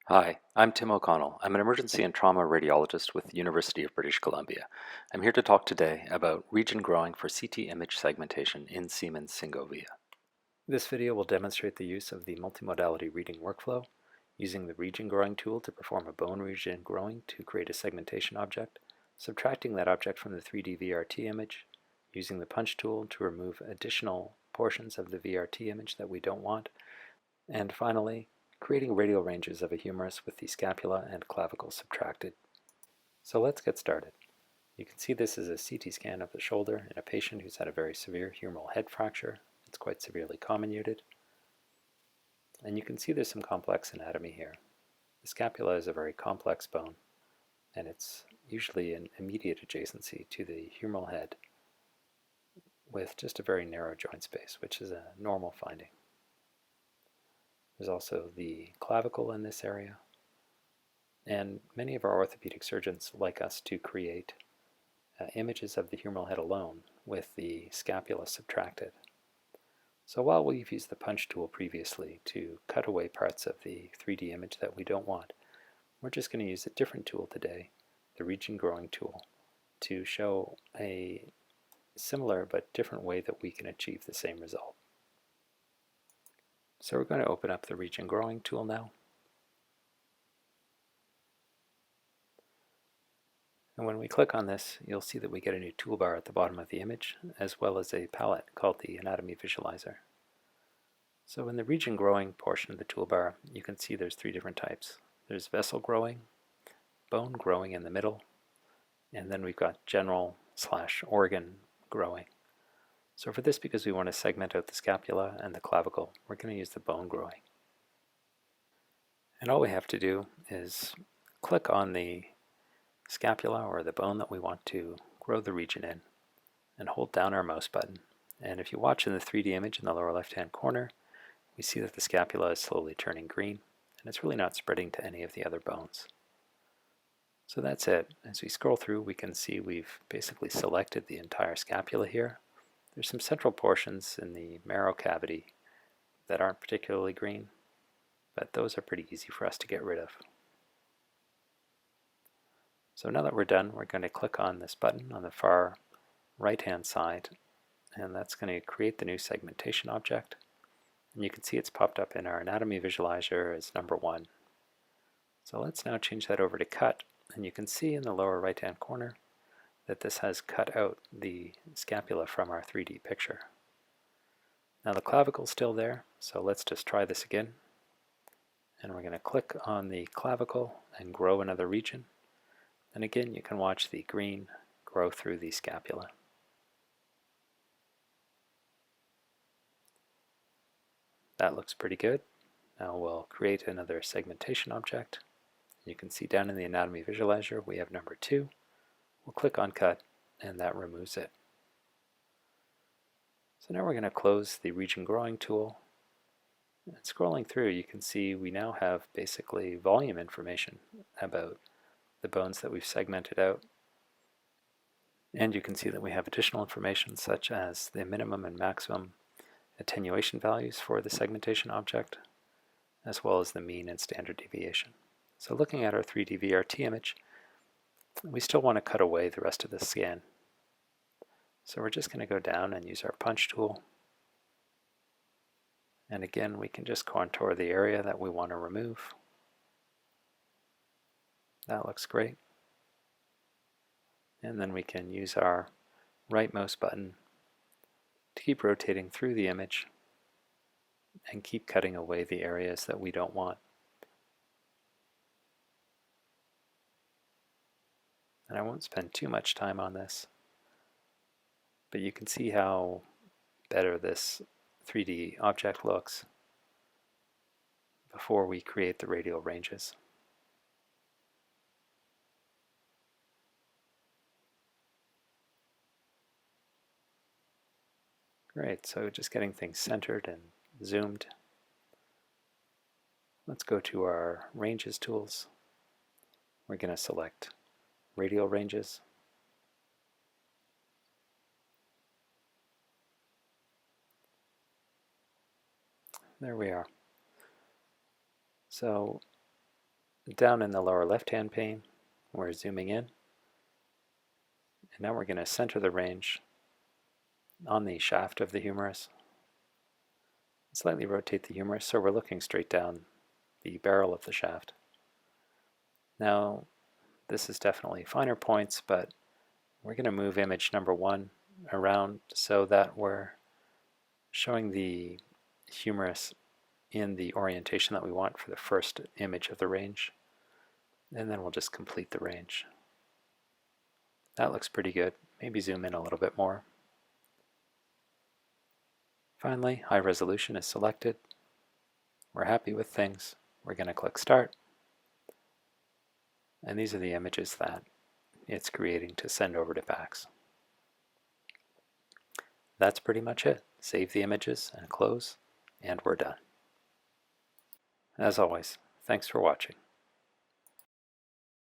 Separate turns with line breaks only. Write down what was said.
Hi, I'm Tim O'Connell. I'm an emergency and trauma radiologist with the University of British Columbia. I'm here to talk today about region growing for CT image segmentation in Siemens Syngo.via. This video will demonstrate the use of the multimodality reading workflow, using the region growing tool to perform a bone region growing to create a segmentation object, subtracting that object from the 3D VRT image, using the punch tool to remove additional portions of the VRT image that we don't want, and finally, creating radial ranges of a humerus with the scapula and clavicle subtracted. So let's get started. You can see this is a CT scan of the shoulder in a patient who's had a very severe humeral head fracture. It's quite severely comminuted. And you can see there's some complex anatomy here. The scapula is a very complex bone, and it's usually an immediate adjacency to the humeral head with just a very narrow joint space, which is a normal finding. There's also the clavicle in this area, and many of our orthopedic surgeons like us to create images of the humeral head alone with the scapula subtracted. So while we've used the punch tool previously to cut away parts of the 3D image that we don't want, we're just going to use a different tool today, the region growing tool, to show a similar but different way that we can achieve the same result. So we're going to open up the region growing tool now. And when we click on this, you'll see that we get a new toolbar at the bottom of the image, as well as a palette called the Anatomy Visualizer. So in the region growing portion of the toolbar, you can see there's three different types. There's vessel growing, bone growing in the middle, and then we've got general/organ growing. So for this, because we want to segment out the scapula and the clavicle, we're going to use the bone growing. And all we have to do is click on the scapula or the bone that we want to grow the region in and hold down our mouse button. And if you watch in the 3D image in the lower left hand corner, we see that the scapula is slowly turning green, and it's really not spreading to any of the other bones. So that's it. As we scroll through, we can see we've basically selected the entire scapula here. There's some central portions in the marrow cavity that aren't particularly green, but those are pretty easy for us to get rid of. So now that we're done, we're going to click on this button on the far right-hand side, and that's going to create the new segmentation object. And you can see it's popped up in our anatomy visualizer as number 1. So let's now change that over to cut, and you can see in the lower right-hand corner that this has cut out the scapula from our 3D picture. Now the clavicle's still there, so let's just try this again. And we're going to click on the clavicle and grow another region. And again, you can watch the green grow through the scapula. That looks pretty good. Now we'll create another segmentation object. You can see down in the anatomy visualizer we have number 2. We'll click on cut, and that removes it. So now we're going to close the region growing tool. And scrolling through, you can see we now have basically volume information about the bones that we've segmented out. And you can see that we have additional information such as the minimum and maximum attenuation values for the segmentation object, as well as the mean and standard deviation. So looking at our 3D VRT image, we still want to cut away the rest of the scan. So we're just going to go down and use our punch tool. And again, we can just contour the area that we want to remove. That looks great. And then we can use our right mouse button to keep rotating through the image and keep cutting away the areas that we don't want. And I won't spend too much time on this, but you can see how better this 3D object looks before we create the radial ranges. Great, so just getting things centered and zoomed. Let's go to our ranges tools. We're going to select radial ranges. There we are. So Down in the lower left-hand pane, we're zooming in. And now we're going to center the range on the shaft of the humerus. Slightly rotate the humerus so we're looking straight down the barrel of the shaft. Now, this is definitely finer points, but we're going to move image number 1 around so that we're showing the humerus in the orientation that we want for the first image of the range. And then we'll just complete the range. That looks pretty good. Maybe zoom in a little bit more. Finally, high resolution is selected. We're happy with things. We're going to click Start. And these are the images that it's creating to send over to PAX. That's pretty much it. Save the images and close, and we're done. As always, thanks for watching.